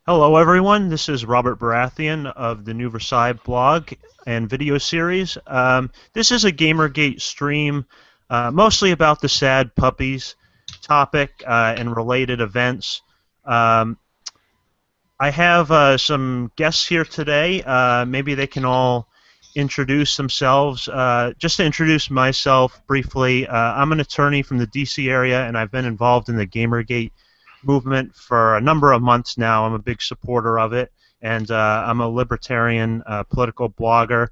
Hello, everyone. This is Robert Baratheon of the New Versailles blog and video series. This is a Gamergate stream, mostly about the sad puppies topic and related events. Um, I have some guests here today. Maybe they can all introduce themselves. Just to introduce myself briefly, I'm an attorney from the DC area, and I've been involved in the Gamergate movement for a number of months now. I'm a big supporter of it, and I'm a libertarian political blogger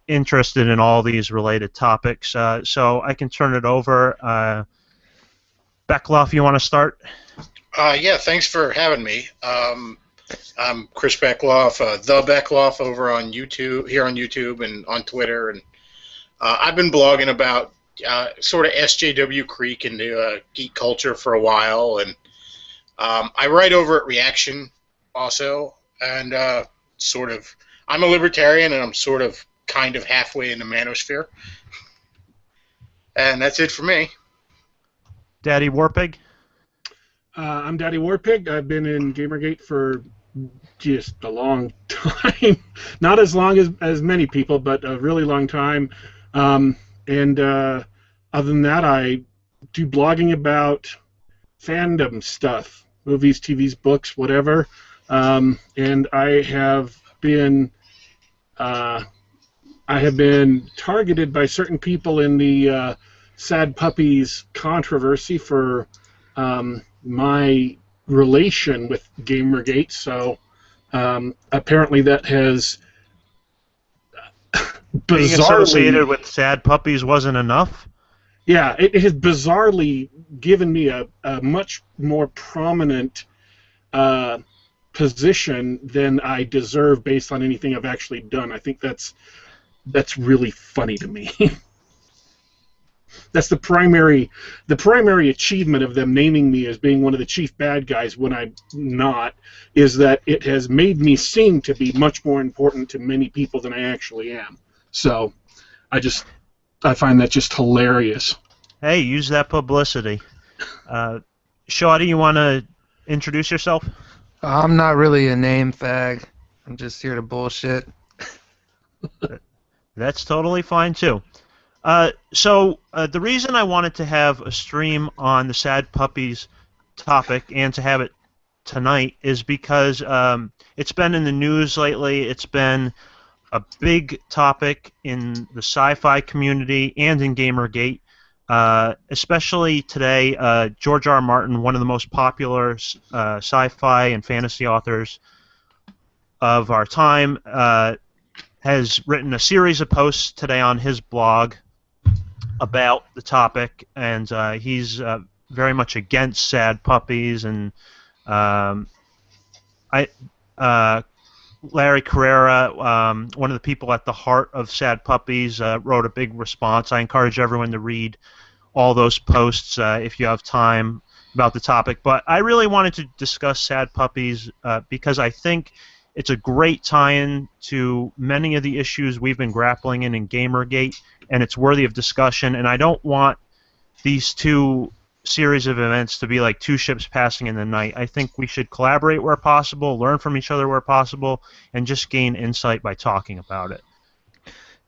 interested in all these related topics. So I can turn it over. Beckloff, you want to start? Yeah, thanks for having me. I'm Chris Beckloff, the Beckloff over on YouTube, here on YouTube and on Twitter, and I've been blogging about sort of SJW Creek and geek culture for a while, and I write over at Reaction also, and I'm a libertarian, and I'm sort of kind of halfway in the manosphere, and that's it for me. Daddy Warpig? I'm Daddy Warpig. I've been in Gamergate for just a long time. Not as long as many people, but a really long time. And other than that, I do blogging about fandom stuff, movies, TVs, books, whatever. And I have been targeted by certain people in the Sad Puppies controversy for my relation with Gamergate, so apparently that has Being bizarrely associated with sad puppies wasn't enough? yeah, it has bizarrely given me a much more prominent position than I deserve based on anything I've actually done. I think that's really funny to me. That's the primary achievement of them naming me as being one of the chief bad guys when I'm not, is that it has made me seem to be much more important to many people than I actually am. So I find that just hilarious. Hey, use that publicity. Shawty, you want to introduce yourself? I'm not really a name fag. I'm just here to bullshit. That's totally fine, too. So the reason I wanted to have a stream on the sad puppies topic and to have it tonight is because it's been in the news lately. It's been a big topic in the sci-fi community and in Gamergate, especially today. George R. R. Martin, one of the most popular sci-fi and fantasy authors of our time, has written a series of posts today on his blog about the topic, and he's very much against sad puppies, and Larry Carrera, one of the people at the heart of sad puppies, wrote a big response. I encourage everyone to read all those posts if you have time about the topic, but I really wanted to discuss sad puppies because I think it's a great tie-in to many of the issues we've been grappling in Gamergate, and it's worthy of discussion, and I don't want these two series of events to be like two ships passing in the night. I think we should collaborate where possible, learn from each other where possible, and just gain insight by talking about it.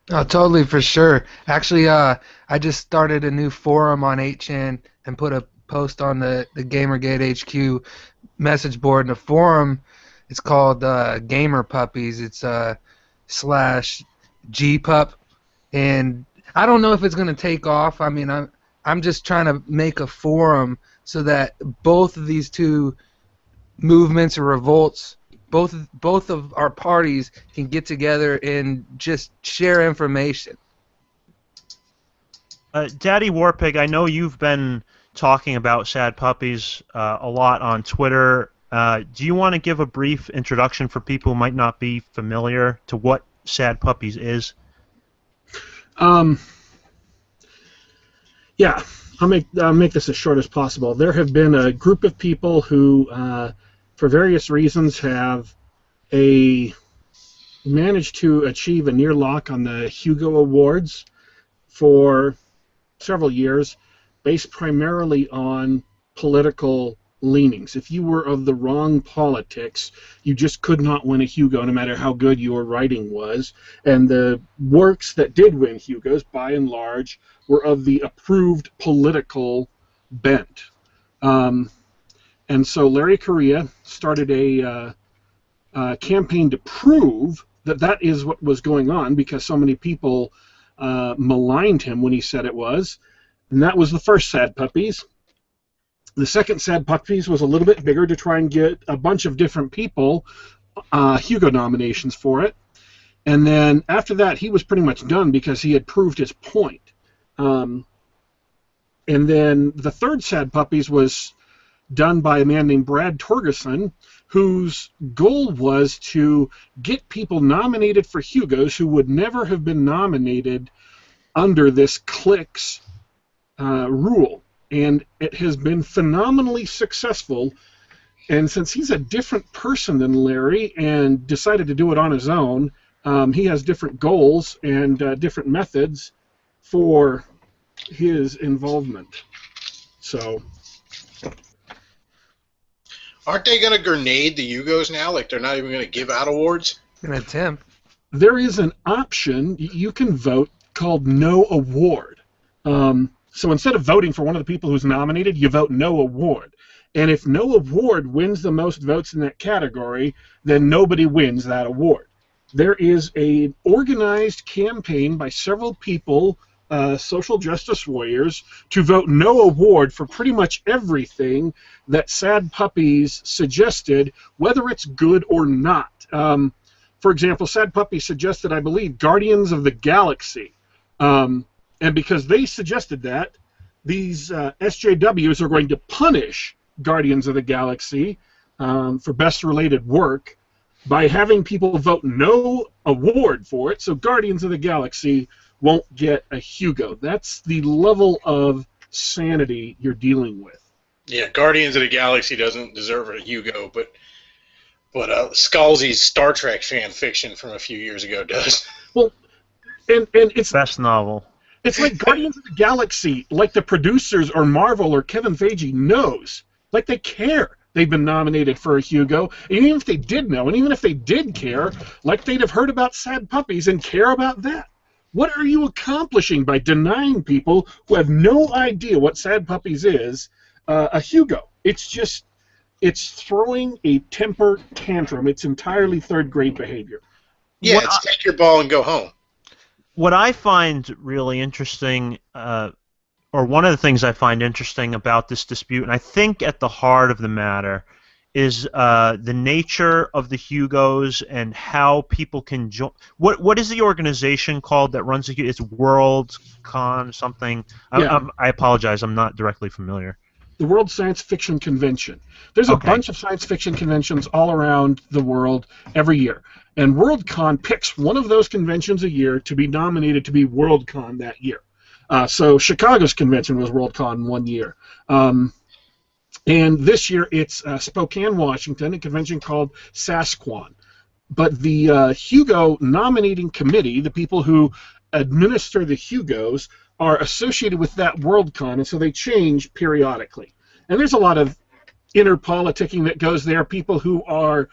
Oh, totally, for sure. Actually, I just started a new forum on 8chan and put a post on the Gamergate HQ message board. And the forum, it's called Gamer Puppies. It's /GPup, and I don't know if it's gonna take off. I mean, I'm just trying to make a forum so that both of these two movements or revolts, both of our parties can get together and just share information. Daddy Warpig, I know you've been talking about sad puppies a lot on Twitter. Do you want to give a brief introduction for people who might not be familiar to what sad puppies is? Yeah, I'll make this as short as possible. There have been a group of people who, for various reasons, have managed to achieve a near lock on the Hugo Awards for several years, based primarily on political leanings. If you were of the wrong politics, you just could not win a Hugo, no matter how good your writing was. And the works that did win Hugos, by and large, were of the approved political bent. And so Larry Correia started a campaign to prove that that is what was going on, because so many people maligned him when he said it was. And that was the first Sad Puppies. The second Sad Puppies was a little bit bigger, to try and get a bunch of different people Hugo nominations for it. And then after that, he was pretty much done, because he had proved his point. And then the third Sad Puppies was done by a man named Brad Torgerson, whose goal was to get people nominated for Hugos who would never have been nominated under this cliques rule. And it has been phenomenally successful. And since he's a different person than Larry and decided to do it on his own, he has different goals and different methods for his involvement. So, aren't they going to grenade the Hugos now? Like, they're not even going to give out awards? An attempt. There is an option you can vote called no award. So instead of voting for one of the people who's nominated, you vote no award. And if no award wins the most votes in that category, then nobody wins that award. There is an organized campaign by several people, social justice warriors, to vote no award for pretty much everything that Sad Puppies suggested, whether it's good or not. For example, Sad Puppies suggested, I believe, Guardians of the Galaxy. And because they suggested that, these SJWs are going to punish Guardians of the Galaxy for best related work by having people vote no award for it, so Guardians of the Galaxy won't get a Hugo. That's the level of sanity you're dealing with. Yeah, Guardians of the Galaxy doesn't deserve a Hugo, but Scalzi's Star Trek fan fiction from a few years ago does. Well, and it's Best novel. It's like Guardians of the Galaxy, like the producers or Marvel or Kevin Feige knows, like they care they've been nominated for a Hugo, and even if they did know, and even if they did care, like they'd have heard about Sad Puppies and care about that. What are you accomplishing by denying people who have no idea what Sad Puppies is a Hugo? It's throwing a temper tantrum. It's entirely third-grade behavior. Yeah, it's take your ball and go home. What I find really interesting, or one of the things I find interesting about this dispute, and I think at the heart of the matter, is the nature of the Hugos and how people can join. What is the organization called that runs the Hugo? It's WorldCon something. Yeah. I apologize, I'm not directly familiar. The World Science Fiction Convention. There's a bunch of science fiction conventions all around the world every year. And WorldCon picks one of those conventions a year to be nominated to be WorldCon that year. So Chicago's convention was WorldCon one year. And this year it's Spokane, Washington, a convention called Sasquan. But the Hugo nominating committee, the people who administer the Hugos, are associated with that WorldCon, and so they change periodically. And there's a lot of inner politicking that goes there. People who are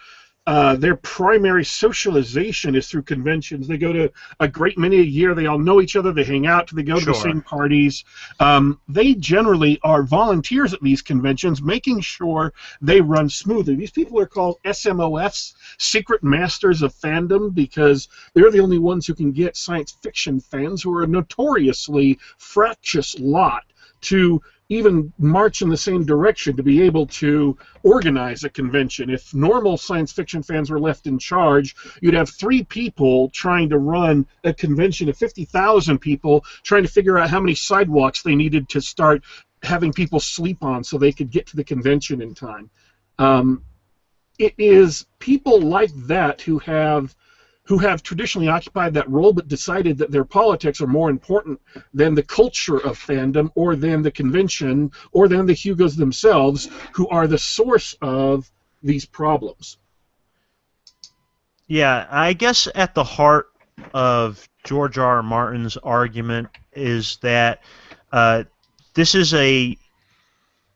their primary socialization is through conventions. They go to a great many a year. They all know each other. They hang out. They go to the same parties. They generally are volunteers at these conventions, making sure they run smoothly. These people are called SMOFs, Secret Masters of Fandom, because they're the only ones who can get science fiction fans, who are a notoriously fractious lot, to even march in the same direction to be able to organize a convention. If normal science fiction fans were left in charge, you'd have 3 people trying to run a convention of 50,000 people, trying to figure out how many sidewalks they needed to start having people sleep on so they could get to the convention in time. It is people like that who have traditionally occupied that role, but decided that their politics are more important than the culture of fandom, or than the convention, or than the Hugos themselves, who are the source of these problems. Yeah, I guess at the heart of George R. R. Martin's argument is that this is a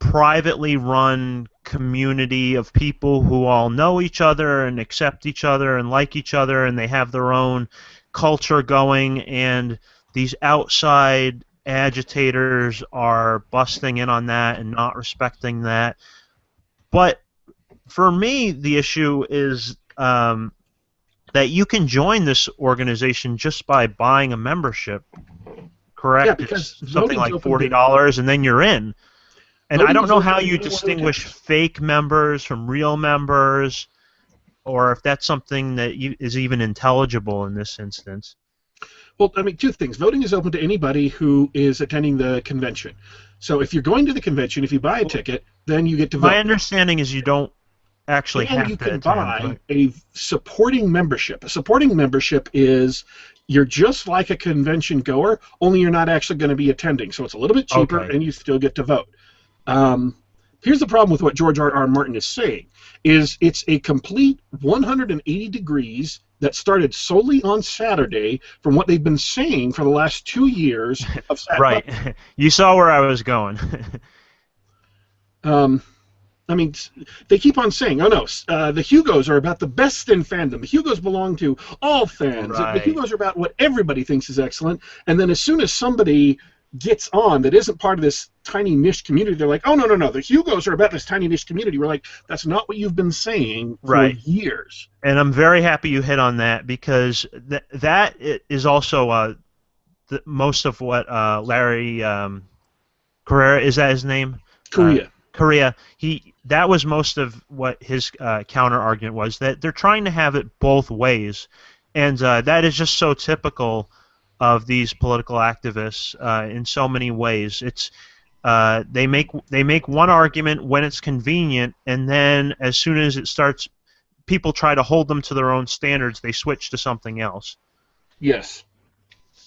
privately run community of people who all know each other and accept each other and like each other, and they have their own culture going, and these outside agitators are busting in on that and not respecting that. But for me, the issue is that you can join this organization just by buying a membership, correct? Yeah, because it's something voting's like open to- $40, and then you're in. And I don't Voting's know open how to you anyone who distinguish attends. fake members from real members, or if that's something that is even intelligible in this instance. Well, I mean, two things. Voting is open to anybody who is attending the convention. So if you're going to the convention, if you buy a ticket, then you get to vote. My understanding is you don't actually And have you to can attend. buy Right? a supporting membership. A supporting membership is you're just like a convention goer, only you're not actually going to be attending. So it's a little bit cheaper, Okay. and you still get to vote. Here's the problem with what George R. Martin is saying, is it's a complete 180 degrees that started solely on Saturday from what they've been saying for the last 2 years of Saturday. Right. You saw where I was going. I mean, they keep on saying, oh no, the Hugos are about the best in fandom. The Hugos belong to all fans. Right. The Hugos are about what everybody thinks is excellent. And then as soon as somebody gets on that isn't part of this tiny niche community, they're like, oh no, the Hugos are about this tiny niche community. We're like, that's not what you've been saying for Right. years. And I'm very happy you hit on that, because that is also most of what Larry Carrera, is that his name? Korea. That was most of what his counter argument was, that they're trying to have it both ways, and that is just so typical of these political activists in so many ways. It's they make one argument when it's convenient, and then as soon as it starts, people try to hold them to their own standards. They switch to something else. Yes.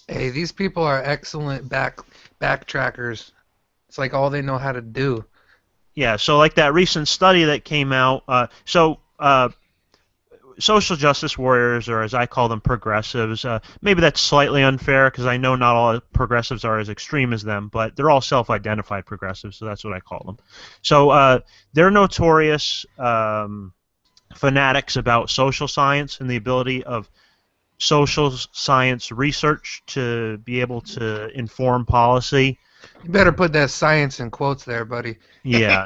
Hey, these people are excellent backtrackers. It's like all they know how to do. Yeah, so like that recent study that came out, social justice warriors, or as I call them, progressives, maybe that's slightly unfair because I know not all progressives are as extreme as them, but they're all self-identified progressives, so that's what I call them. So they're notorious fanatics about social science and the ability of social science research to be able to inform policy. You better put that science in quotes there, buddy. Yeah.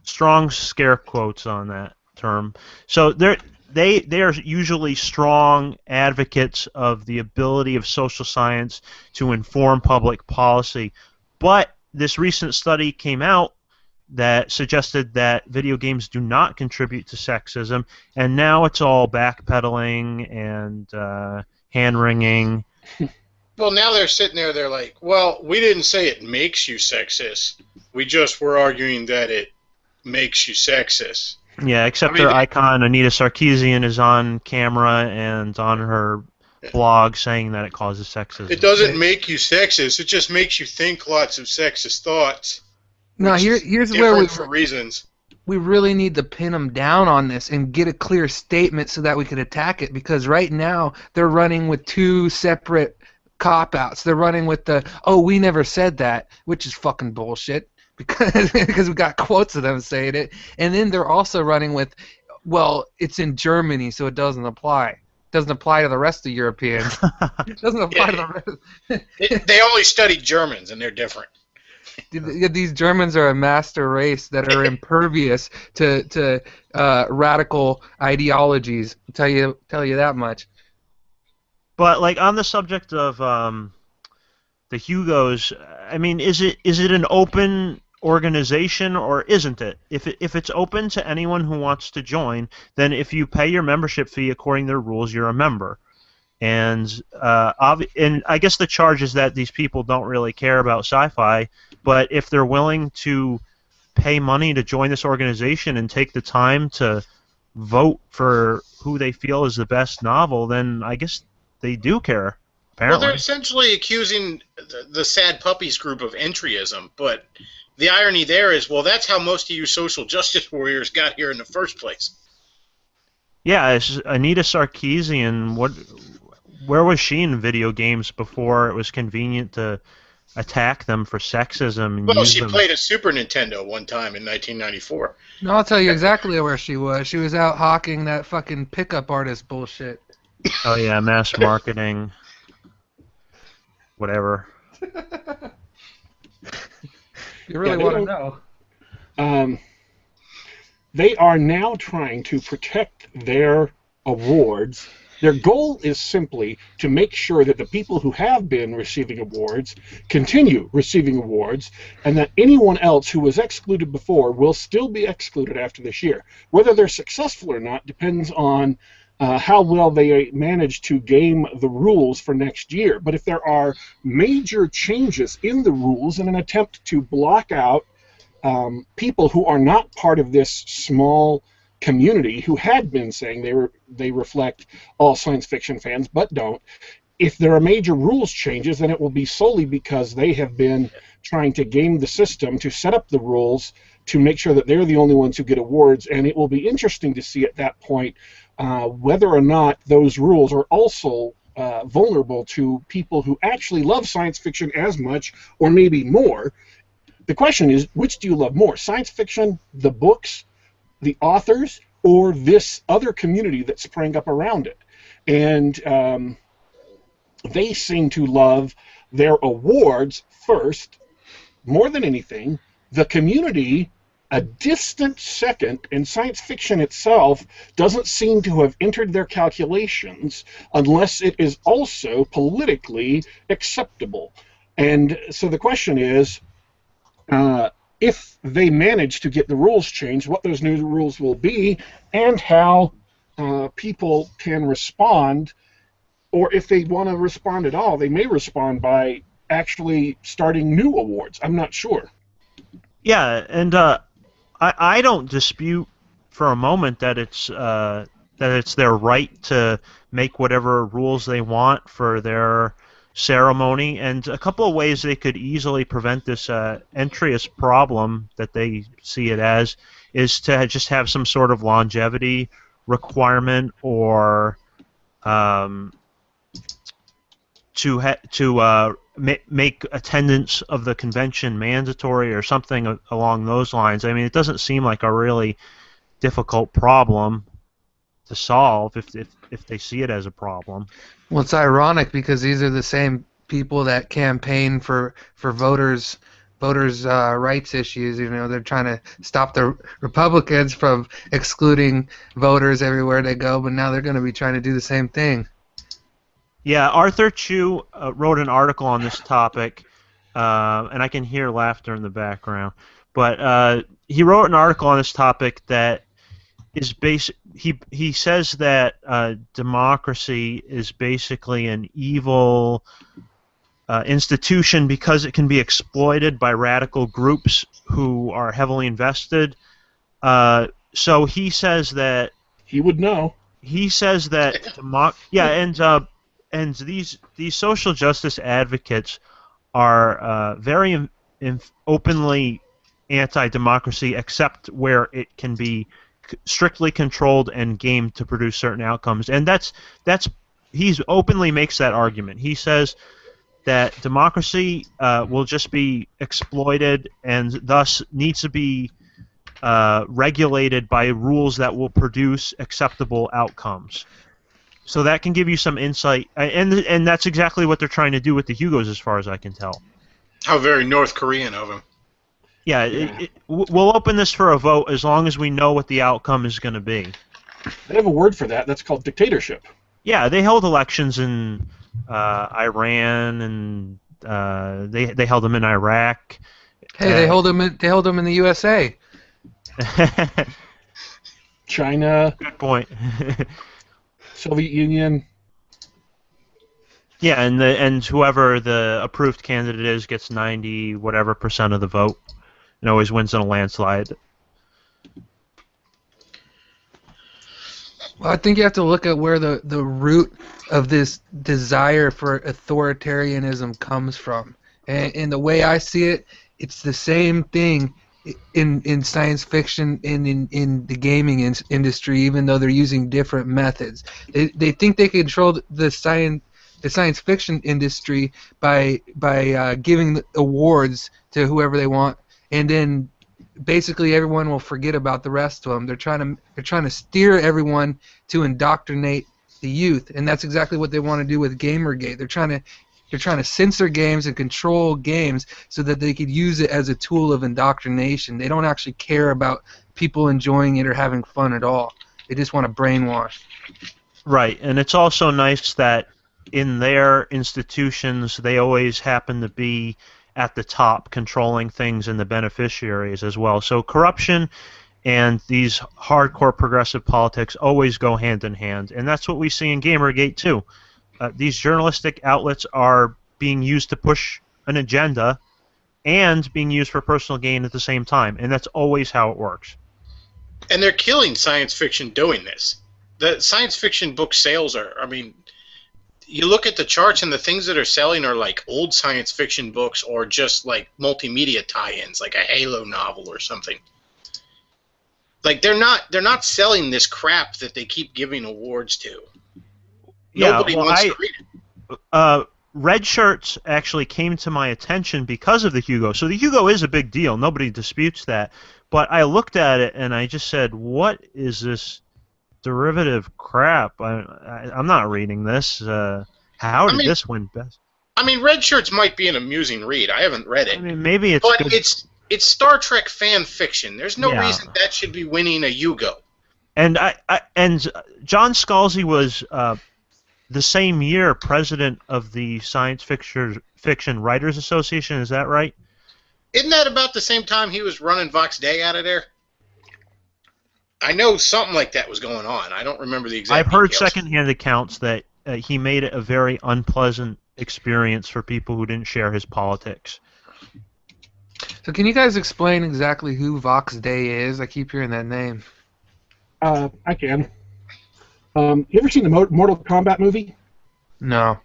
Strong scare quotes on that term. So they are usually strong advocates of the ability of social science to inform public policy. But this recent study came out that suggested that video games do not contribute to sexism, and now it's all backpedaling and hand-wringing. Well, now they're sitting there, they're like, well, we didn't say it makes you sexist. We just were arguing that it makes you sexist. Yeah, except I mean, their icon, Anita Sarkeesian, is on camera and on her blog saying that it causes sexism. It doesn't make you sexist. It just makes you think lots of sexist thoughts. Now, here's where Different for reasons. we really need to pin them down on this and get a clear statement so that we could attack it, because right now they're running with two separate cop-outs. They're running with the, oh, we never said that, which is fucking bullshit, because we got quotes of them saying it, and then they're also running with, well, it's in Germany, so it doesn't apply. It doesn't apply to the rest of Europeans. It doesn't apply to the rest. They only study Germans, and they're different. These Germans are a master race that are impervious to radical ideologies. I'll tell you that much. But like on the subject of the Hugos, I mean, is it an open organization or isn't it? If it's open to anyone who wants to join, then if you pay your membership fee according to their rules, you're a member. And I guess the charge is that these people don't really care about sci-fi, but if they're willing to pay money to join this organization and take the time to vote for who they feel is the best novel, then I guess they do care, apparently. Well, they're essentially accusing the Sad Puppies group of entryism, but the irony there is, well, that's how most of you social justice warriors got here in the first place. Yeah, it's Anita Sarkeesian. Where was she in video games before it was convenient to attack them for sexism and Well, use she them. played a Super Nintendo one time in 1994. No, I'll tell you exactly where she was. She was out hawking that fucking pickup artist bullshit. Oh yeah, mass marketing, whatever. You really they want to don't- know? They are now trying to protect their awards. Their goal is simply to make sure that the people who have been receiving awards continue receiving awards, and that anyone else who was excluded before will still be excluded after this year. Whether they're successful or not depends on how well they manage to game the rules for next year. But if there are major changes in the rules in an attempt to block out people who are not part of this small community, who had been saying they reflect all science fiction fans but don't, if there are major rules changes, then it will be solely because they have been trying to game the system to set up the rules to make sure that they're the only ones who get awards. And it will be interesting to see at that point whether or not those rules are also vulnerable to people who actually love science fiction as much or maybe more. The question is, which do you love more, science fiction, the books, the authors, or this other community that sprang up around it? And they seem to love their awards first, more than anything. The community, a distant second, and science fiction itself doesn't seem to have entered their calculations unless it is also politically acceptable. And so the question is, if they manage to get the rules changed, what those new rules will be, and how people can respond, or if they want to respond at all, they may respond by actually starting new awards. I'm not sure. Yeah, and I don't dispute for a moment that it's their right to make whatever rules they want for their ceremony, and a couple of ways they could easily prevent this entryist problem that they see it as is to just have some sort of longevity requirement, or to make attendance of the convention mandatory or something along those lines. I mean, it doesn't seem like a really difficult problem to solve if they see it as a problem. Well, it's ironic because these are the same people that campaign for voters' rights issues. You know, they're trying to stop the Republicans from excluding voters everywhere they go, but now they're going to be trying to do the same thing. Yeah, Arthur Chu wrote an article on this topic, and I can hear laughter in the background. But he wrote an article on this topic that is he says that democracy is basically an evil institution because it can be exploited by radical groups who are heavily invested. So he says that He would know. he says that and these social justice advocates are very openly anti-democracy, except where it can be strictly controlled and gamed to produce certain outcomes. And he openly makes that argument. He says that democracy will just be exploited and thus needs to be regulated by rules that will produce acceptable outcomes. So that can give you some insight, and that's exactly what they're trying to do with the Hugos, as far as I can tell. How very North Korean of him. Yeah, we'll open this for a vote as long as we know what the outcome is going to be. They have a word for that. That's called dictatorship. Yeah, they held elections in Iran, and they held them in Iraq. Hey, they hold them in the USA. China, Good point. Soviet Union. Yeah, and whoever the approved candidate is gets 90 whatever % of the vote, and always wins in a landslide. Well, I think you have to look at where the root of this desire for authoritarianism comes from. And the way I see it, it's the same thing in science fiction and in the gaming industry, even though they're using different methods. They think they control the the science fiction industry by giving the awards to whoever they want, and then basically everyone will forget about the rest of them. They're trying to steer everyone to indoctrinate the youth, and that's exactly what they want to do with Gamergate. They're trying to censor games and control games so that they could use it as a tool of indoctrination. They don't actually care about people enjoying it or having fun at all. They just want to brainwash. Right, and it's also nice that in their institutions they always happen to be at the top controlling things and the beneficiaries as well. So corruption and these hardcore progressive politics always go hand in hand, and that's what we see in Gamergate too. These journalistic outlets are being used to push an agenda and being used for personal gain at the same time, and that's always how it works. And they're killing science fiction doing this. The science fiction book sales are, I mean, you look at the charts and the things that are selling are like old science fiction books or just like multimedia tie-ins, like a Halo novel or something. Like they're not selling this crap that they keep giving awards to. Nobody wants to read it. Red Shirts actually came to my attention because of the Hugo. So the Hugo is a big deal. Nobody disputes that. But I looked at it and I just said, what is this derivative crap? I'm not reading this. How did this win best? I mean, Red Shirts might be an amusing read. I haven't read it. I mean, maybe it's but good. It's Star Trek fan fiction. There's no reason that should be winning a Hugo. And John Scalzi was the same year president of the Science Fiction Writers Association. Is that right? Isn't that about the same time he was running Vox Day out of there? I know something like that was going on. I don't remember the exact I've heard details. secondhand accounts that he made it a very unpleasant experience for people who didn't share his politics. So can you guys explain exactly who Vox Day is? I keep hearing that name. I can. You ever seen the Mortal Kombat movie? No.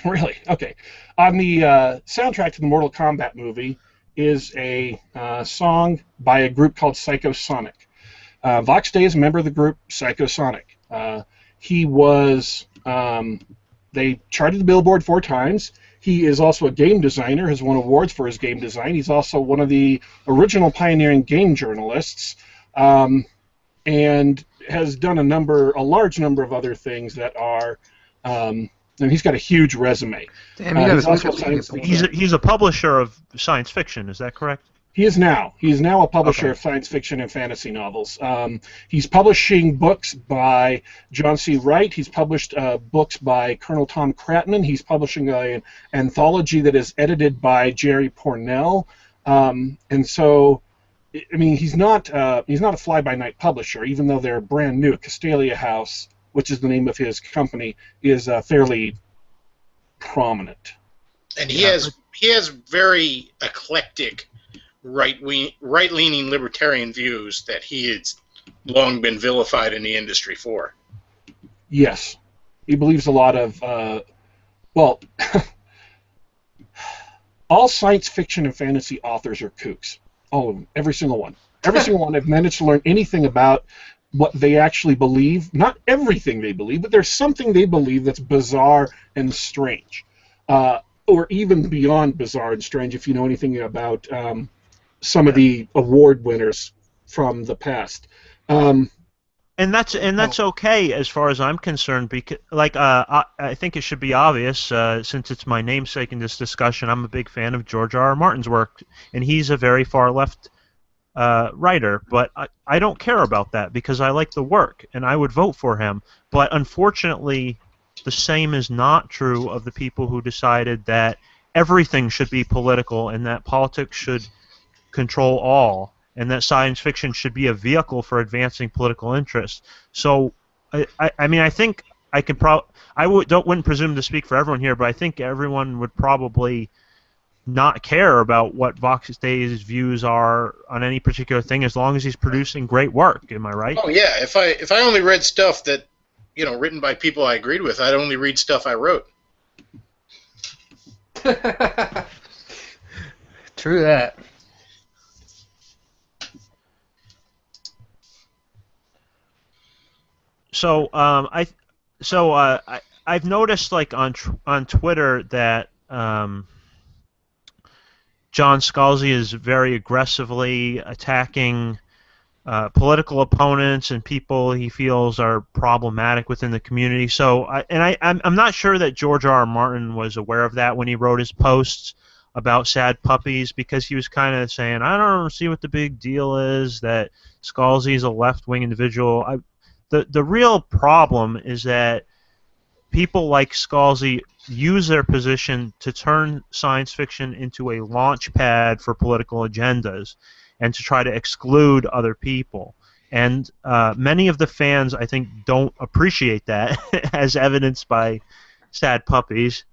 Really? Okay. On the soundtrack to the Mortal Kombat movie is a song by a group called Psychosonic. Vox Day is a member of the group Psychosonic. He was... they charted the Billboard 4 times. He is also a game designer, has won awards for his game design. He's also one of the original pioneering game journalists, and has done a large number of other things that are... and he's got a huge resume. Damn, he's a publisher of science fiction, is that correct? He is now. He is now a publisher of science fiction and fantasy novels. He's publishing books by John C. Wright. He's published books by Colonel Tom Cratman. He's publishing an anthology that is edited by Jerry Pournelle. And so, I mean, he's not a fly-by-night publisher, even though they're brand new. Castalia House, which is the name of his company, is fairly prominent. And he has very eclectic right-leaning libertarian views that he has long been vilified in the industry for. Yes. He believes a lot of, well, all science fiction and fantasy authors are kooks. All of them. Every single one. Every single one have managed to learn anything about what they actually believe. Not everything they believe, but there's something they believe that's bizarre and strange. Or even beyond bizarre and strange, if you know anything about some of the award winners from the past. And that's okay as far as I'm concerned, because I think it should be obvious, since it's my namesake in this discussion, I'm a big fan of George R.R. Martin's work, and he's a very far left writer, but I don't care about that because I like the work and I would vote for him. But unfortunately, the same is not true of the people who decided that everything should be political and that politics should control all, and that science fiction should be a vehicle for advancing political interests. So, I mean, I think I could wouldn't presume to speak for everyone here, but I think everyone would probably not care about what Vox Day's views are on any particular thing as long as he's producing great work. Am I right? Oh yeah. If I only read stuff that, written by people I agreed with, I'd only read stuff I wrote. True that. So I've noticed like on Twitter that John Scalzi is very aggressively attacking political opponents and people he feels are problematic within the community. So, I'm not sure that George R. R. Martin was aware of that when he wrote his posts about sad puppies, because he was kind of saying, I don't see what the big deal is that Scalzi is a left-wing individual. The real problem is that people like Scalzi use their position to turn science fiction into a launch pad for political agendas and to try to exclude other people. And many of the fans, I think, don't appreciate that, as evidenced by Sad Puppies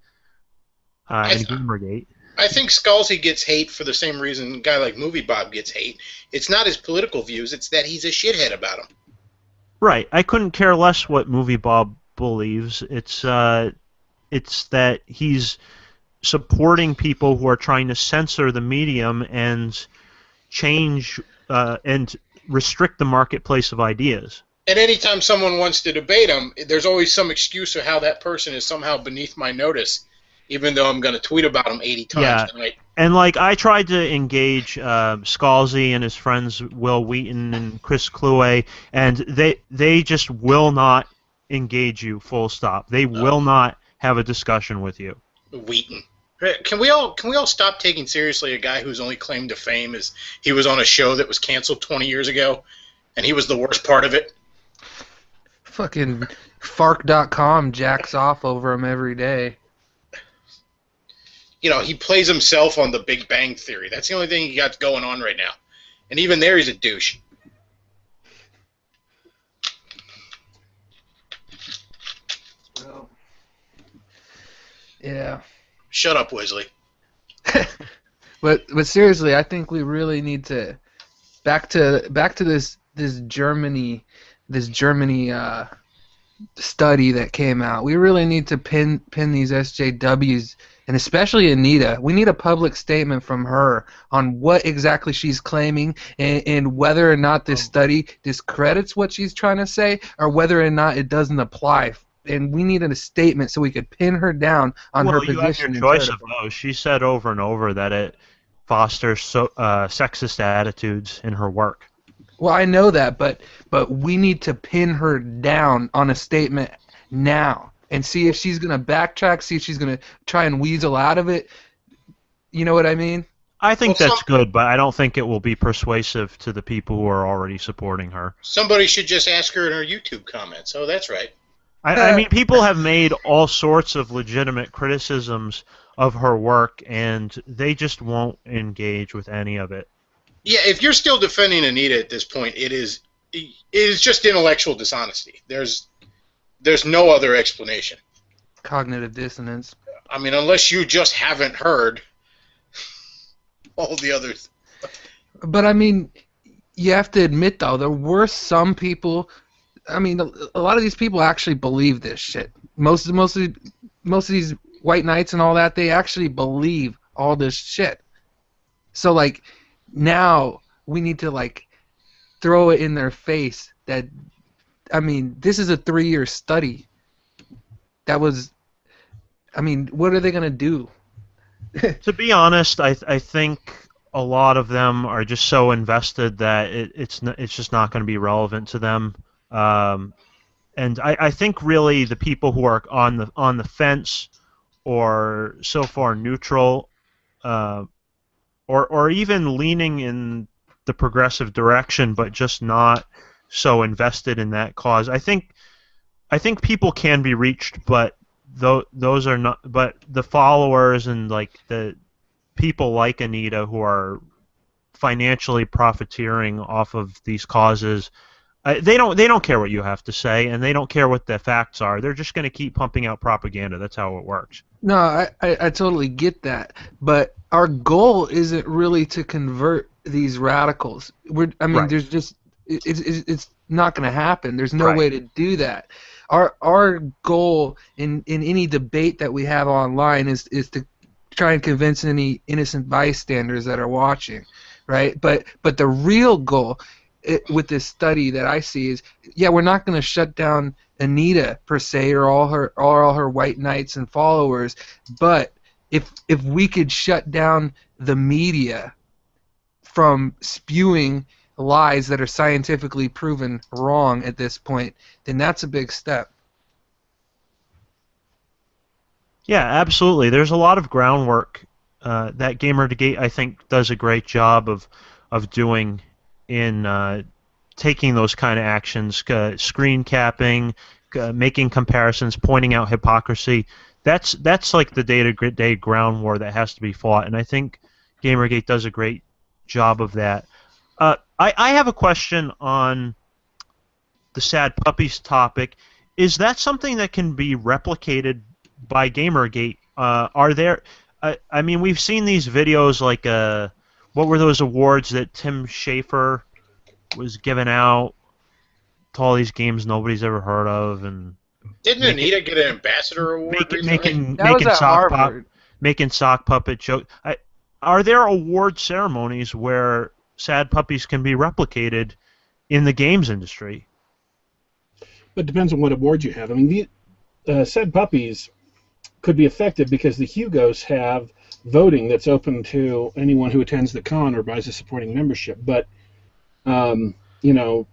and Gamergate. I think Scalzi gets hate for the same reason a guy like Movie Bob gets hate. It's not his political views, it's that he's a shithead about them. Right. I couldn't care less what Movie Bob believes. It's that he's supporting people who are trying to censor the medium and change and restrict the marketplace of ideas. And anytime someone wants to debate him, there's always some excuse of how that person is somehow beneath my notice, even though I'm going to tweet about him 80 times tonight. And like I tried to engage Scalzi and his friends Will Wheaton and Chris Kluwe, and they just will not engage you. Full stop. They will not have a discussion with you. Wheaton. Can we all stop taking seriously a guy whose only claim to fame is he was on a show that was canceled 20 years ago, and he was the worst part of it? Fucking Fark.com jacks off over him every day. You know, he plays himself on The Big Bang Theory. That's the only thing he got going on right now. And even there, he's a douche. Well, yeah. Shut up, Wesley. But seriously, I think we really need to back to this Germany study that came out. We really need to pin these SJWs, and especially Anita. We need a public statement from her on what exactly she's claiming, and whether or not this study discredits what she's trying to say, or whether or not it doesn't apply. And we needed a statement so we could pin her down on her position. Well, you have your choice of those. She said over and over that it fosters sexist attitudes in her work. Well, I know that, but we need to pin her down on a statement now and see if she's going to backtrack, see if she's going to try and weasel out of it. You know what I mean? I think that's good, but I don't think it will be persuasive to the people who are already supporting her. Somebody should just ask her in her YouTube comments. Oh, that's right. I mean, people have made all sorts of legitimate criticisms of her work, and they just won't engage with any of it. Yeah, if you're still defending Anita at this point, it is just intellectual dishonesty. There's no other explanation. Cognitive dissonance. I mean, unless you just haven't heard all the others. But I mean, you have to admit though, there were some people. I mean, a lot of these people actually believe this shit. Most of these white knights and all that, they actually believe all this shit. So like, now we need to like throw it in their face that, I mean, this is a 3-year study. That was, I mean, what are they gonna do? To be honest, I think a lot of them are just so invested that it's just not going to be relevant to them. And I think really the people who are on the fence or so far neutral, or even leaning in the progressive direction, but just not so invested in that cause. I think people can be reached, but those are not. But the followers and like the people like Anita who are financially profiteering off of these causes. They don't care what you have to say, and they don't care what the facts are. They're just going to keep pumping out propaganda. That's how it works. No, I totally get that, but our goal isn't really to convert these radicals. Right. There's just it's not going to happen. There's no way to do that. Our goal in any debate that we have online is to try and convince any innocent bystanders that are watching, right? But the real goal with this study that I see is, yeah, we're not going to shut down Anita per se or all her white knights and followers, but if we could shut down the media from spewing lies that are scientifically proven wrong at this point, then that's a big step. Yeah, absolutely. There's a lot of groundwork that Gamergate, I think, does a great job of doing in taking those kind of actions, screen capping, making comparisons, pointing out hypocrisy. That's like the day-to-day ground war that has to be fought, and I think Gamergate does a great job of that. I have a question on the sad puppies topic. Is that something that can be replicated by Gamergate? Are there? I mean, we've seen these videos like what were those awards that Tim Schafer was giving out to all these games nobody's ever heard of, and Didn't Anita get an ambassador award recently? making sock puppet joke. Are there award ceremonies where sad puppies can be replicated in the games industry? But it depends on what award you have. I mean, the sad puppies could be affected because the Hugos have voting that's open to anyone who attends the con or buys a supporting membership. But you know,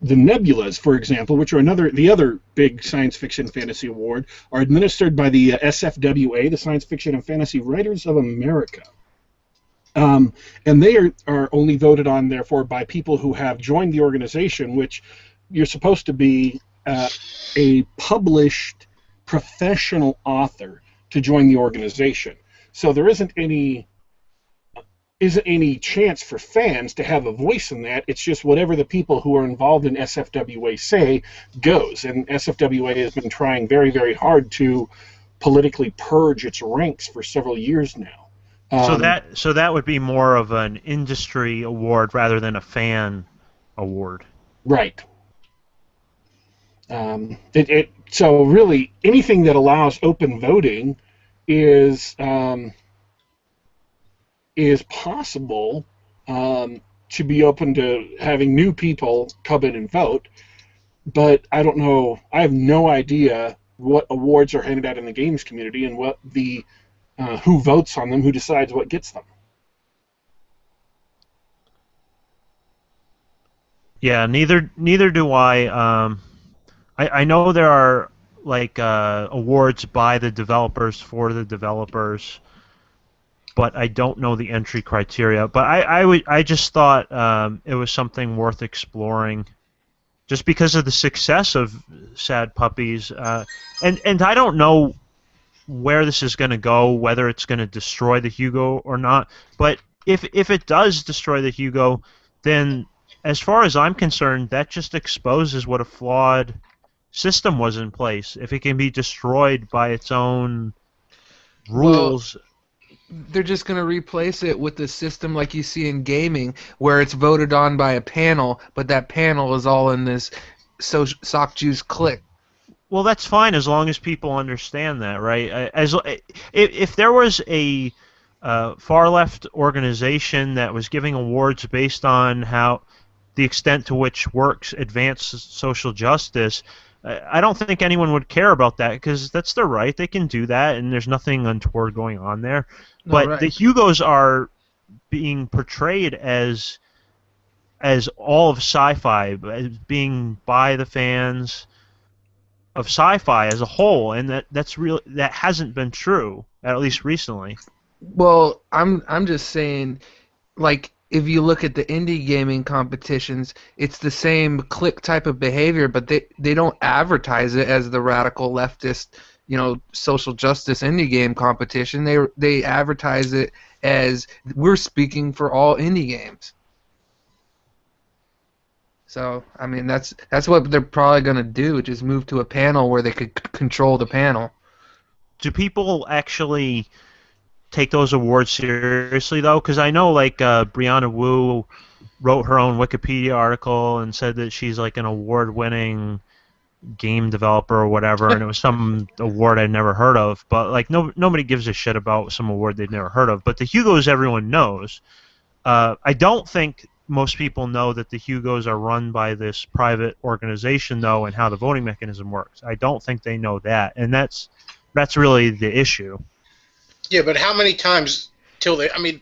the Nebulas, for example, which are the other big science fiction fantasy award, are administered by the SFWA, the Science Fiction and Fantasy Writers of America. And they are only voted on, therefore, by people who have joined the organization, which you're supposed to be a published professional author to join the organization. So there isn't any chance for fans to have a voice in that. It's just whatever the people who are involved in SFWA say goes. And SFWA has been trying very, very hard to politically purge its ranks for several years now. So that would be more of an industry award rather than a fan award. Right. So really, anything that allows open voting is possible to be open to having new people come in and vote. But I don't know. I have no idea what awards are handed out in the games community and what the who votes on them, who decides what gets them. Yeah, neither do I. I know there are like awards by the developers for the developers, but I don't know the entry criteria. But I just thought it was something worth exploring, just because of the success of Sad Puppies, and I don't know where this is going to go, whether it's going to destroy the Hugo or not. But if it does destroy the Hugo, then as far as I'm concerned, that just exposes what a flawed system was in place. If it can be destroyed by its own rules. Well, they're just going to replace it with a system like you see in gaming, where it's voted on by a panel, but that panel is all in this sock juice clique. Well, that's fine as long as people understand that, right? If there was a far left organization that was giving awards based on how the extent to which works advance social justice, I don't think anyone would care about that, because that's their right. They can do that, and there's nothing untoward going on there. But right. The Hugos are being portrayed as all of sci-fi, as being by the fans of sci-fi as a whole, and that hasn't been true, at least recently. Well, I'm just saying, like, if you look at the indie gaming competitions, it's the same clique type of behavior, but they don't advertise it as the radical leftist, social justice indie game competition. They advertise it as we're speaking for all indie games. So, I mean, that's what they're probably going to do, just move to a panel where they could control the panel. Do people actually take those awards seriously, though? Because I know, like, Brianna Wu wrote her own Wikipedia article and said that she's, like, an award-winning game developer or whatever, and it was some award I'd never heard of. But, like, nobody gives a shit about some award they've never heard of. But the Hugos everyone knows. I don't think most people know that the Hugos are run by this private organization, though, and how the voting mechanism works. I don't think they know that, and that's really the issue. Yeah, but how many times till they? I mean,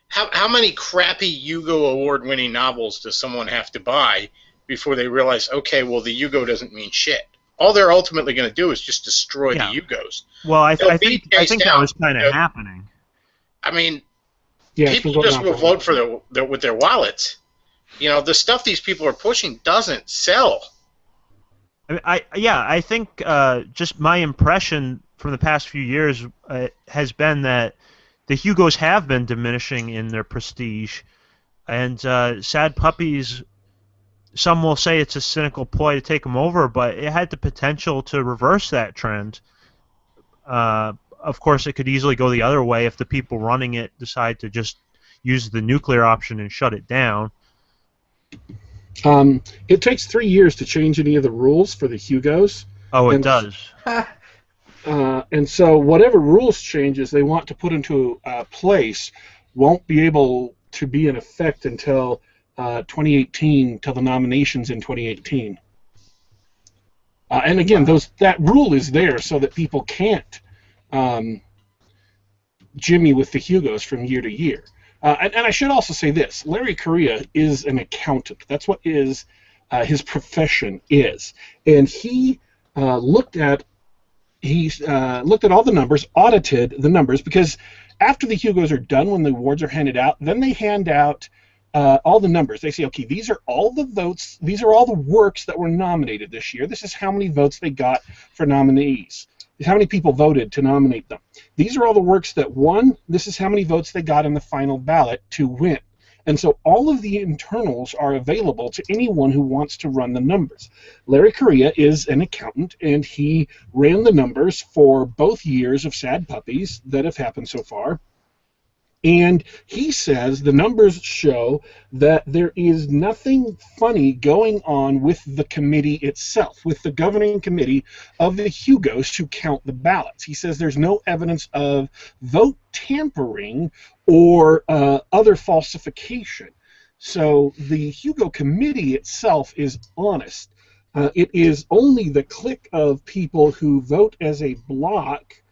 how many crappy Hugo award-winning novels does someone have to buy before they realize, okay, well, the Hugo doesn't mean shit? All they're ultimately going to do is just destroy the Hugos. Well, I think that was kind of happening. I mean, Yeah, people just will vote for with their wallets. You know, the stuff these people are pushing doesn't sell. I think just my impression from the past few years has been that the Hugos have been diminishing in their prestige, and Sad Puppies, some will say it's a cynical ploy to take them over, but it had the potential to reverse that trend. Of course, it could easily go the other way if the people running it decide to just use the nuclear option and shut it down. It takes 3 years to change any of the rules for the Hugos. Oh, it does. And so whatever rules changes they want to put into place won't be able to be in effect until 2018, till the nominations in 2018. And again, that rule is there so that people can't jimmy with the Hugos from year to year. And I should also say this: Larry Correia is an accountant. That's what his profession is, and he looked at all the numbers, audited the numbers, because after the Hugos are done, when the awards are handed out, then they hand out all the numbers. They say, okay, these are all the votes, these are all the works that were nominated this year. This is how many votes they got for nominees. How many people voted to nominate them. These are all the works that won. This is how many votes they got in the final ballot to win. And so all of the internals are available to anyone who wants to run the numbers. Larry Correia is an accountant, and he ran the numbers for both years of Sad Puppies that have happened so far. And he says the numbers show that there is nothing funny going on with the committee itself, with the governing committee of the Hugos who count the ballots. He says there's no evidence of vote tampering or other falsification. So the Hugo committee itself is honest. It is only the clique of people who vote as a block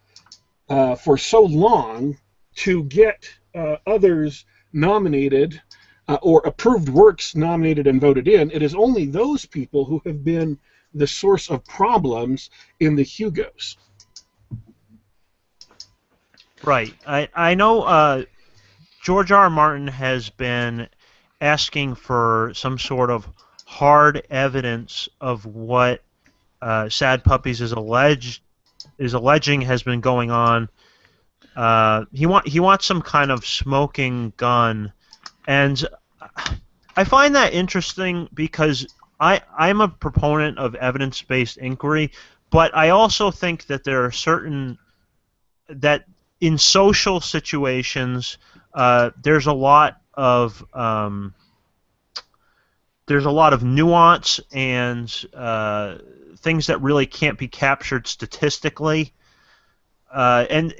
for so long to get others nominated or approved works nominated and voted in. It is only those people who have been the source of problems in the Hugos. Right. I know George R. R. Martin has been asking for some sort of hard evidence of what Sad Puppies is alleging has been going on. He wants some kind of smoking gun, and I find that interesting because I'm a proponent of evidence-based inquiry, but I also think that there are that in social situations there's a lot of nuance and things that really can't be captured statistically. And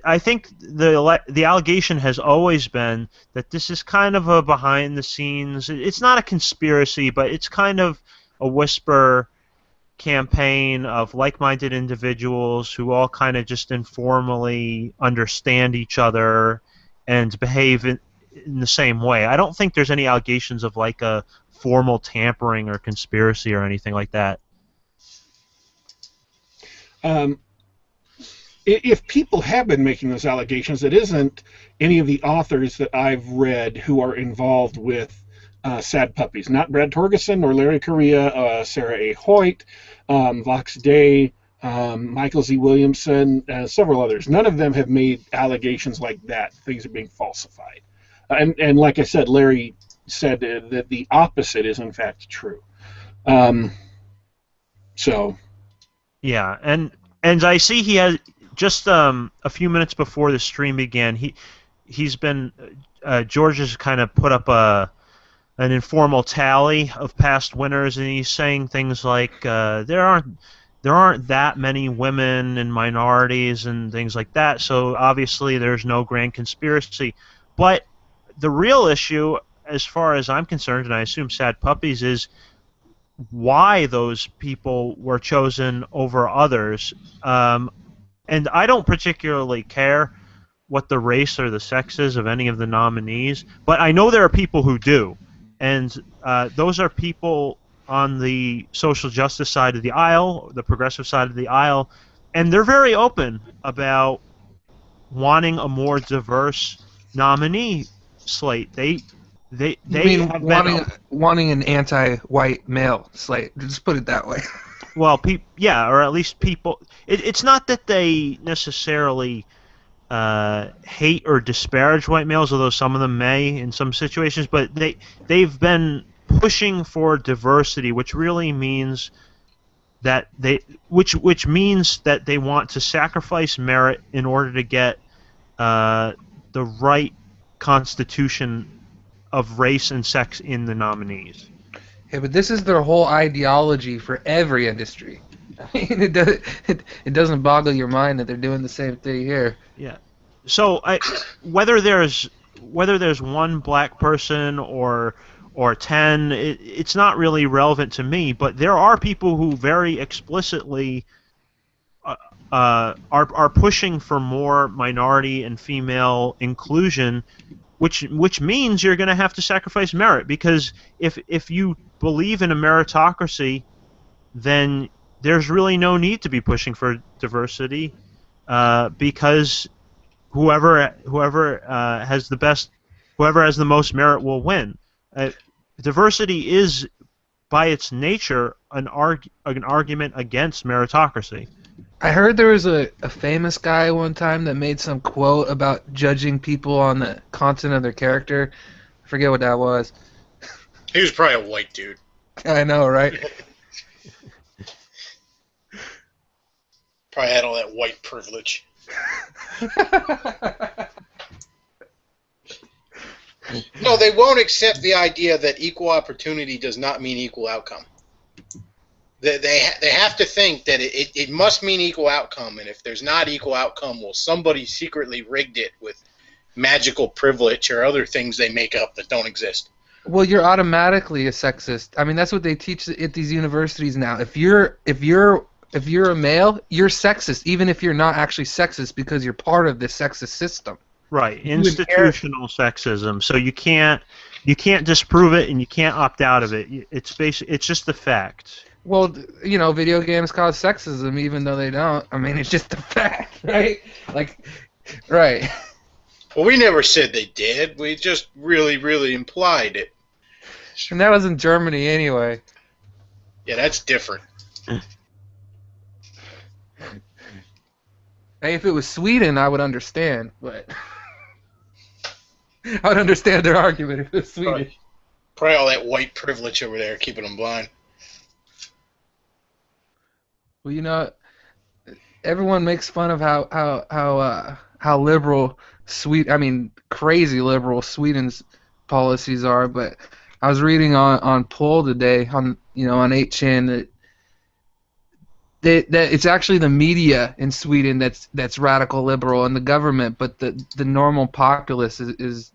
I think the allegation has always been that this is kind of a behind the scenes. It's not a conspiracy, but it's kind of a whisper campaign of like-minded individuals who all kind of just informally understand each other and behave in the same way. I don't think there's any allegations of like a formal tampering or conspiracy or anything like that. If people have been making those allegations, it isn't any of the authors that I've read who are involved with Sad Puppies. Not Brad Torgeson or Larry Correia, Sarah A. Hoyt, Vox Day, Michael Z. Williamson, several others. None of them have made allegations like that. Things are being falsified. And like I said, Larry said that the opposite is in fact true. So. Yeah, and I see he has just a few minutes before the stream began. He's been George has kind of put up an informal tally of past winners, and he's saying things like there aren't that many women and minorities and things like that. So obviously there's no grand conspiracy. But the real issue, as far as I'm concerned, and I assume Sad Puppies, is why those people were chosen over others. And I don't particularly care what the race or the sex is of any of the nominees, but I know there are people who do. And those are people on the social justice side of the aisle, the progressive side of the aisle, and they're very open about wanting a more diverse nominee slate. They You mean have been wanting an anti-white male slate? Just put it that way. well, yeah, or at least people. It's not that they necessarily hate or disparage white males, although some of them may in some situations. But they've been pushing for diversity, which really means that which means that they want to sacrifice merit in order to get the right constitution of race and sex in the nominees. Yeah, but this is their whole ideology for every industry. I mean, it doesn't boggle your mind that they're doing the same thing here. Yeah. So whether there's one black person or 10, it's not really relevant to me. But there are people who very explicitly are pushing for more minority and female inclusion, which means you're going to have to sacrifice merit, because if you believe in a meritocracy, then there's really no need to be pushing for diversity, because whoever has the most merit will win. Diversity is, by its nature, an argument against meritocracy. I heard there was a famous guy one time that made some quote about judging people on the content of their character. I forget what that was. He was probably a white dude. I know, right? Probably had all that white privilege. No, they won't accept the idea that equal opportunity does not mean equal outcome. They have to think that it must mean equal outcome, and if there's not equal outcome, well, somebody secretly rigged it with magical privilege or other things they make up that don't exist. Well, you're automatically a sexist. I mean, that's what they teach at these universities now. If you're a male, you're sexist, even if you're not actually sexist, because you're part of the sexist system. Right, institutional sexism. So you can't disprove it, and you can't opt out of it. It's just the fact. Well, you know, video games cause sexism, even though they don't. I mean, it's just a fact, right? Like, right. Well, we never said they did. We just really, really implied it. And that was in Germany anyway. Yeah, that's different. Hey, if it was Sweden, I would understand, but I would understand their argument if it was Sweden. Probably all that white privilege over there keeping them blind. Well, you know, everyone makes fun of how liberal crazy liberal Sweden's policies are, but I was reading on Poll today on 8chan that it's actually the media in Sweden that's radical liberal and the government, but the normal populace is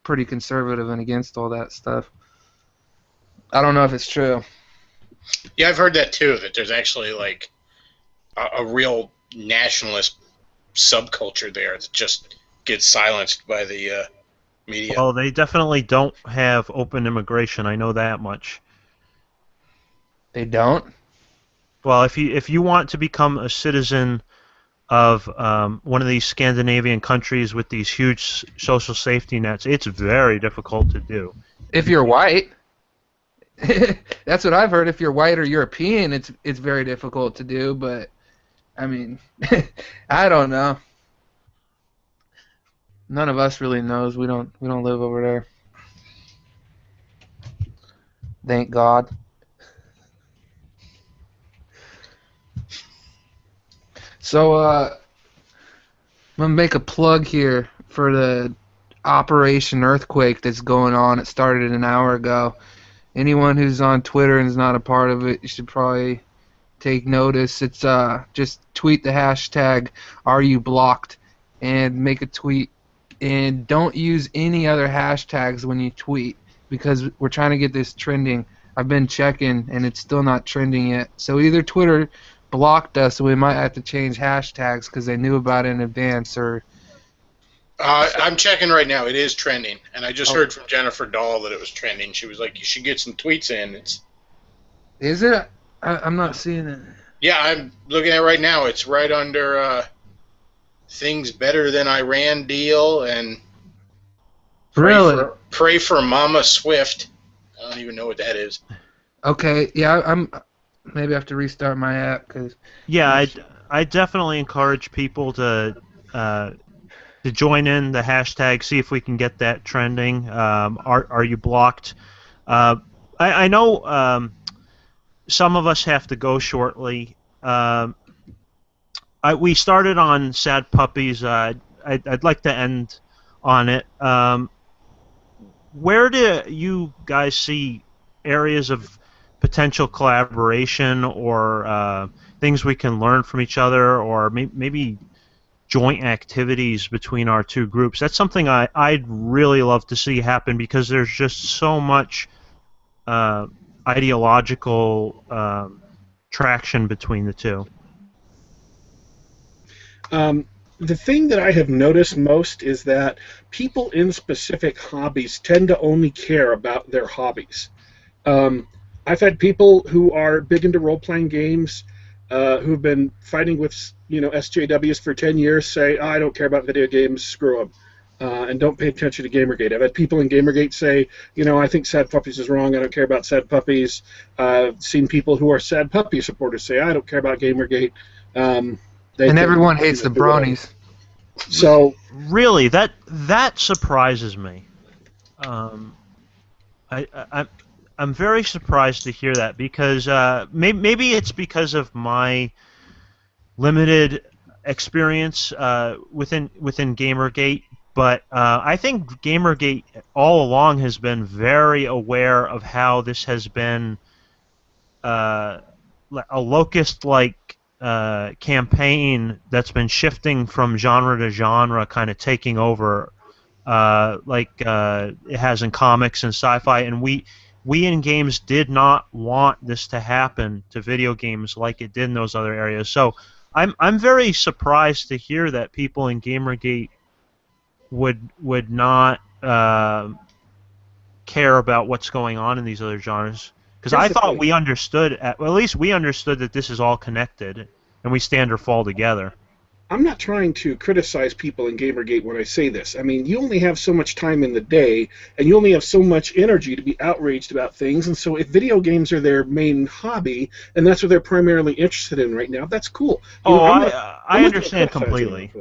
pretty conservative and against all that stuff. I don't know if it's true. Yeah, I've heard that too, that there's actually like a real nationalist subculture there that just gets silenced by the media. Well, they definitely don't have open immigration. I know that much. They don't? Well, if you want to become a citizen of one of these Scandinavian countries with these huge social safety nets, it's very difficult to do. If you're white. That's what I've heard. If you're white or European, it's very difficult to do, but I mean, I don't know. None of us really knows. We don't live over there. Thank God. So, I'm going to make a plug here for the Operation Earthquake that's going on. It started an hour ago. Anyone who's on Twitter and is not a part of it, you should probably take notice. It's just tweet the hashtag #RUBlocked and make a tweet. And don't use any other hashtags when you tweet. because we're trying to get this trending. I've been checking, and it's still not trending yet. So either Twitter blocked us, so we might have to change hashtags because they knew about it in advance, or... I'm checking right now. It is trending, and I just heard from Jennifer Dahl that it was trending. She was like, "You should get some tweets in." Is it? I'm not seeing it. Yeah, I'm looking at it right now. It's right under things better than Iran deal and pray for Mama Swift. I don't even know what that is. Okay, yeah, maybe I have to restart my app because. Yeah, I definitely encourage people to join in the hashtag, see if we can get that trending. Are you blocked? I know some of us have to go shortly. We started on Sad Puppies. I'd like to end on it. Where do you guys see areas of potential collaboration or things we can learn from each other, or maybe joint activities between our two groups? That's something I'd really love to see happen, because there's just so much ideological traction between the two. The thing that I have noticed most is that people in specific hobbies tend to only care about their hobbies. I've had people who are big into role-playing games who've been fighting with SJWs for 10 years say, I don't care about video games, screw them, and don't pay attention to Gamergate. I've had people in Gamergate say, I think Sad Puppies is wrong, I don't care about Sad Puppies. I've seen people who are Sad Puppy supporters say, I don't care about Gamergate. And everyone hates the bronies. So really, that surprises me. I'm very surprised to hear that, because maybe it's because of my limited experience within Gamergate, but I think Gamergate all along has been very aware of how this has been a locust-like campaign that's been shifting from genre to genre, kind of taking over, like it has in comics and sci-fi, and we in games did not want this to happen to video games like it did in those other areas. So I'm very surprised to hear that people in Gamergate would not care about what's going on in these other genres. Because I thought we understood, at least we understood that this is all connected, and we stand or fall together. I'm not trying to criticize people in Gamergate when I say this. I mean, you only have so much time in the day, and you only have so much energy to be outraged about things, and so if video games are their main hobby, and that's what they're primarily interested in right now, that's cool. I understand completely.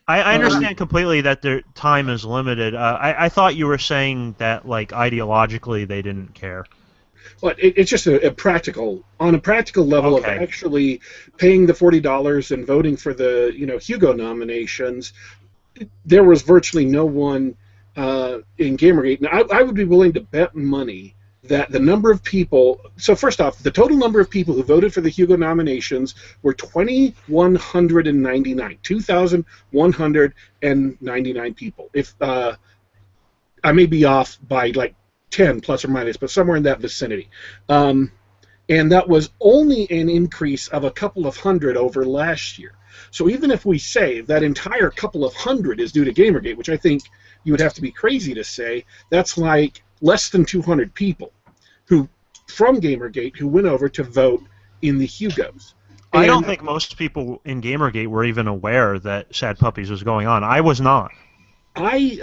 I understand completely that their time is limited. I thought you were saying that, like, ideologically they didn't care. But it's just a practical level of actually paying the $40 and voting for the Hugo nominations. There was virtually no one in Gamergate. Now, I would be willing to bet money that the number of people. So first off, the total number of people who voted for the Hugo nominations were 2,199. 2,199 people. If I may be off by like 10 plus or minus, but somewhere in that vicinity. And that was only an increase of a couple of hundred over last year. So even if we say that entire couple of hundred is due to Gamergate, which I think you would have to be crazy to say, that's like less than 200 people from Gamergate who went over to vote in the Hugos. I don't think most people in Gamergate were even aware that Sad Puppies was going on. I was not. I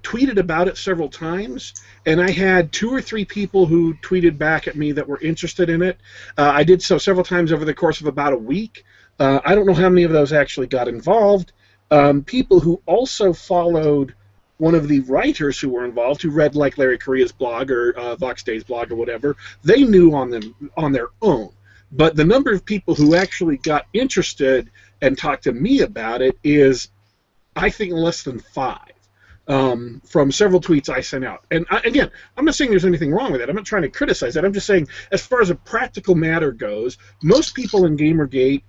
tweeted about it several times, and I had 2 or 3 people who tweeted back at me that were interested in it. I did so several times over the course of about a week. I don't know how many of those actually got involved. People who also followed one of the writers who were involved, who read like Larry Correa's blog or Vox Day's blog or whatever, they knew on their own. But the number of people who actually got interested and talked to me about it is, I think, less than 5. From several tweets I sent out. And again, I'm not saying there's anything wrong with it. I'm not trying to criticize that. I'm just saying, as far as a practical matter goes, most people in Gamergate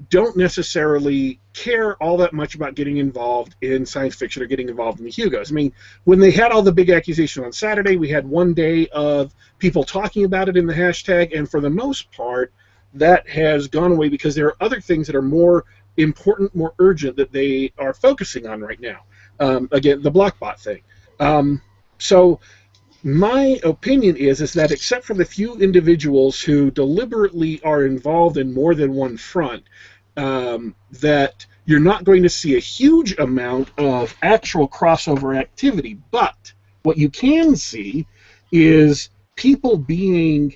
don't necessarily care all that much about getting involved in science fiction or getting involved in the Hugos. I mean, when they had all the big accusations on Saturday, we had one day of people talking about it in the hashtag, and for the most part, that has gone away because there are other things that are more important, more urgent that they are focusing on right now. Again, the Blockbot thing. So my opinion is that except for the few individuals who deliberately are involved in more than one front, that you're not going to see a huge amount of actual crossover activity. But what you can see is people being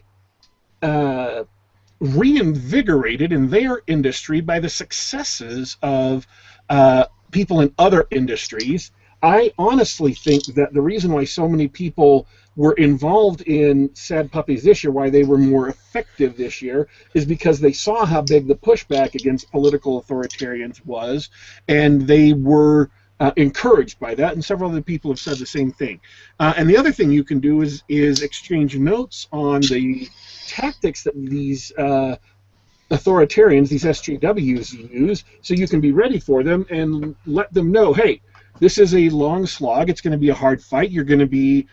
reinvigorated in their industry by the successes of people in other industries. I honestly think that the reason why so many people were involved in Sad Puppies this year, why they were more effective this year, is because they saw how big the pushback against political authoritarians was, and they were encouraged by that, and several other people have said the same thing. And the other thing you can do is exchange notes on the tactics that these authoritarians, these SJWs, use, so you can be ready for them and let them know, hey, this is a long slog. It's going to be a hard fight. You're going to be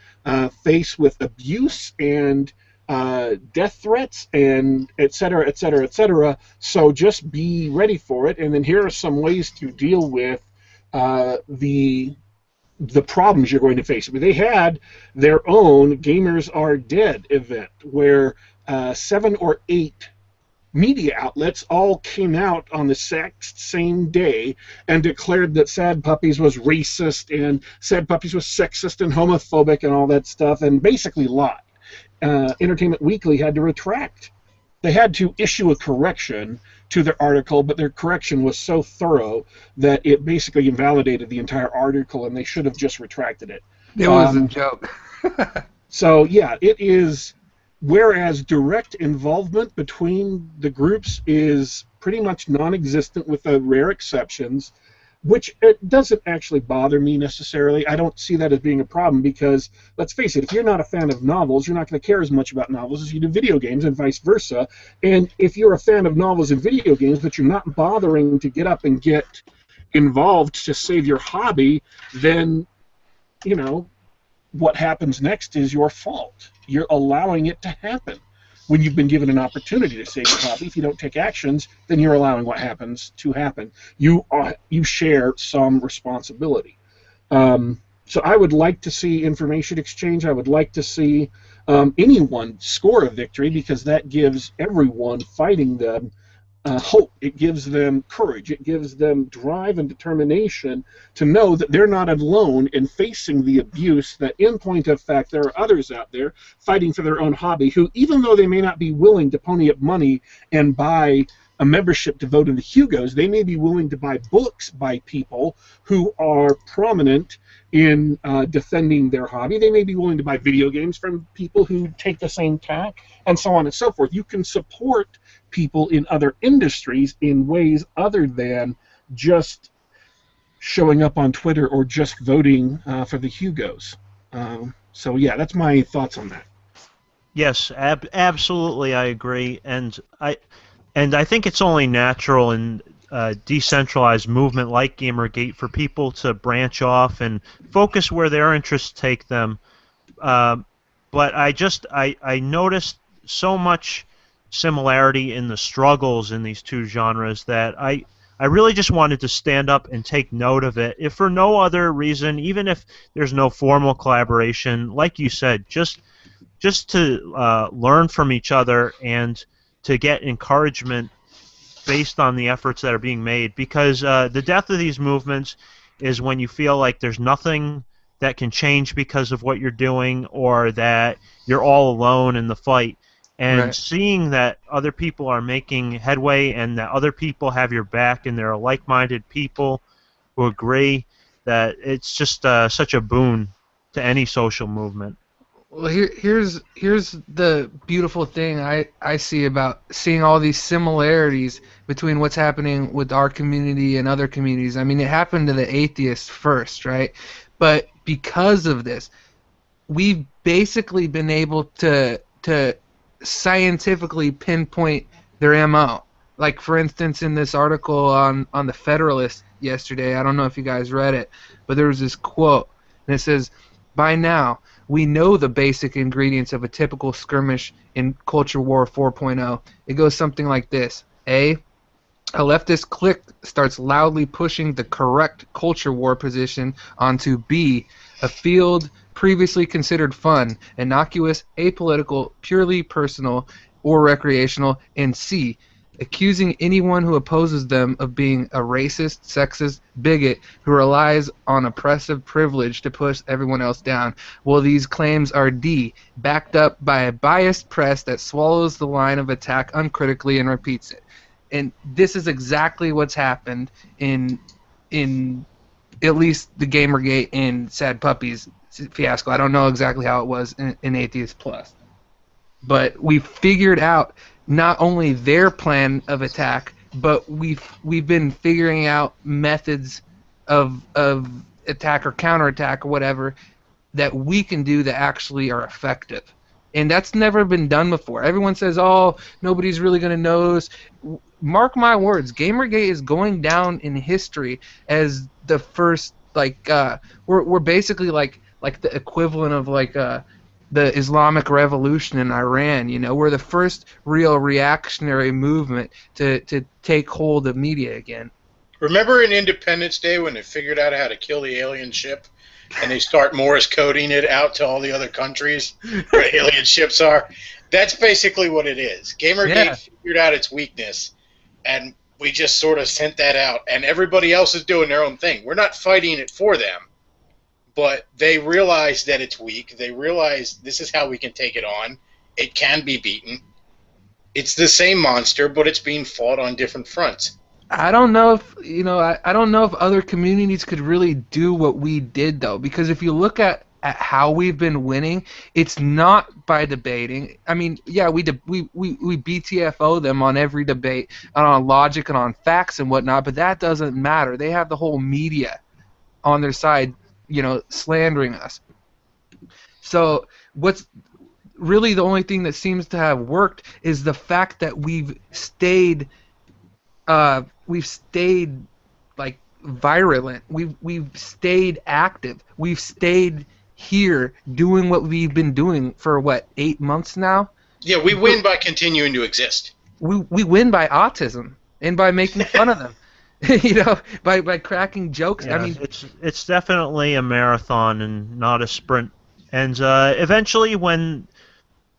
faced with abuse and death threats and et cetera, et cetera, et cetera. So just be ready for it. And then here are some ways to deal with the problems you're going to face. I mean, they had their own Gamers Are Dead event where 7 or 8 media outlets all came out on the same day and declared that Sad Puppies was racist and Sad Puppies was sexist and homophobic and all that stuff, and basically lied. Entertainment Weekly had to retract. They had to issue a correction to their article, but their correction was so thorough that it basically invalidated the entire article, and they should have just retracted it. It was a joke. So, yeah, it is. Whereas direct involvement between the groups is pretty much non-existent with the rare exceptions, which it doesn't actually bother me necessarily. I don't see that as being a problem because, let's face it, if you're not a fan of novels, you're not going to care as much about novels as you do video games and vice versa. And if you're a fan of novels and video games, but you're not bothering to get up and get involved to save your hobby, then, you know, what happens next is your fault. You're allowing it to happen. When you've been given an opportunity to save your hobby, if you don't take actions, then you're allowing what happens to happen. You share some responsibility. So I would like to see information exchange. I would like to see anyone score a victory because that gives everyone fighting them hope. It gives them courage. It gives them drive and determination to know that they're not alone in facing the abuse, that in point of fact there are others out there fighting for their own hobby who, even though they may not be willing to pony up money and buy a membership to vote in the Hugos, they may be willing to buy books by people who are prominent in defending their hobby. They may be willing to buy video games from people who take the same tack, and so on and so forth. You can support people in other industries in ways other than just showing up on Twitter or just voting for the Hugos. So yeah, that's my thoughts on that. Yes, absolutely, I agree, and I think it's only natural in a decentralized movement like Gamergate for people to branch off and focus where their interests take them. But I noticed so much similarity in the struggles in these two genres that I really just wanted to stand up and take note of it, if for no other reason, even if there's no formal collaboration, like you said, just to learn from each other and to get encouragement based on the efforts that are being made, because the death of these movements is when you feel like there's nothing that can change because of what you're doing, or that you're all alone in the fight. And Right. Seeing that other people are making headway and that other people have your back and there are like-minded people who agree, that it's just such a boon to any social movement. Well, here's the beautiful thing I see about seeing all these similarities between what's happening with our community and other communities. I mean, it happened to the atheists first, right? But because of this, we've basically been able to scientifically pinpoint their MO. Like, for instance, in this article on the Federalist yesterday, I don't know if you guys read it, but there was this quote, and it says, "By now, we know the basic ingredients of a typical skirmish in Culture War 4.0. It goes something like this. A leftist clique starts loudly pushing the correct culture war position onto B, a field previously considered fun, innocuous, apolitical, purely personal, or recreational, and C, accusing anyone who opposes them of being a racist, sexist, bigot who relies on oppressive privilege to push everyone else down. Well, these claims are D, backed up by a biased press that swallows the line of attack uncritically and repeats it." And this is exactly what's happened in at least the Gamergate and Sad Puppies fiasco. I don't know exactly how it was in Atheist Plus. But we figured out not only their plan of attack, but we've been figuring out methods of attack or counterattack or whatever that we can do that actually are effective. And that's never been done before. Everyone says, "Oh, nobody's really going to notice." Mark my words, Gamergate is going down in history as the first, we're basically like the equivalent of the Islamic Revolution in Iran. You know, we're the first real reactionary movement to take hold of media again. Remember in Independence Day when they figured out how to kill the alien ship, and they start Morse coding it out to all the other countries where alien ships are? That's basically what it is. Gamergate figured out its weakness, and we just sort of sent that out, and everybody else is doing their own thing. We're not fighting it for them, but they realize that it's weak. They realize this is how we can take it on. It can be beaten. It's the same monster, but it's being fought on different fronts. I don't know if I don't know if other communities could really do what we did, though, because if you look at how we've been winning, it's not by debating. I mean, yeah, we BTFO them on every debate and on logic and on facts and whatnot, but that doesn't matter. They have the whole media on their side, slandering us. So what's really the only thing that seems to have worked is the fact that we've stayed like virulent. We've stayed active. We've stayed here doing what we've been doing for 8 months now. Yeah, we win by continuing to exist. We win by autism and by making fun of them. By cracking jokes. Yeah, I mean, it's definitely a marathon and not a sprint. And eventually, when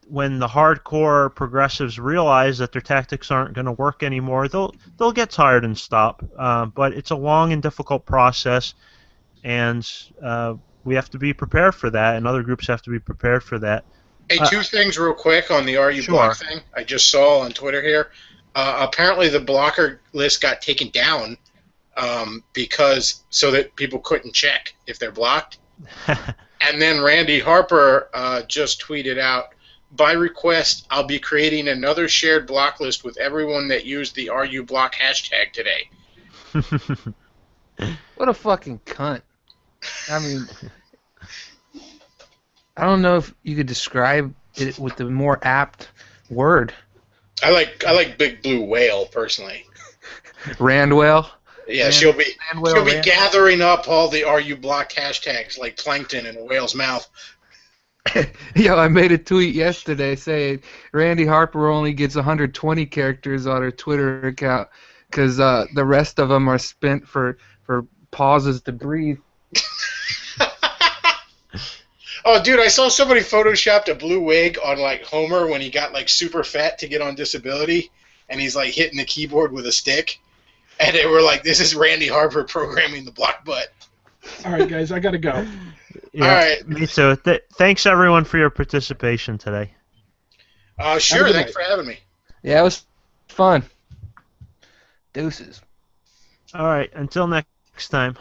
the hardcore progressives realize that their tactics aren't going to work anymore, they'll get tired and stop. But it's a long and difficult process, and we have to be prepared for that, and other groups have to be prepared for that. Hey, two things real quick on the RU Sure. block thing I just saw on Twitter here. Apparently the blocker list got taken down so that people couldn't check if they're blocked. And then Randy Harper just tweeted out, "By request, I'll be creating another shared block list with everyone that used the RU block hashtag today." what a fucking cunt. I mean, I don't know if you could describe it with a more apt word. I like Big Blue Whale personally. Randwell. Yeah, she'll be gathering up all the RU block hashtags like plankton in a whale's mouth. Yo, I made a tweet yesterday saying Randy Harper only gets 120 characters on her Twitter account because the rest of them are spent for pauses to breathe. Oh, dude, I saw somebody photoshopped a blue wig on Homer when he got super fat to get on disability, and he's hitting the keyboard with a stick, and they were like, "This is Randy Harper programming the block butt." All right, guys, I gotta go. Yeah, all right, me too. Thanks everyone for your participation today. Sure, thanks for having me. Yeah, it was fun. Deuces. All right, until next time.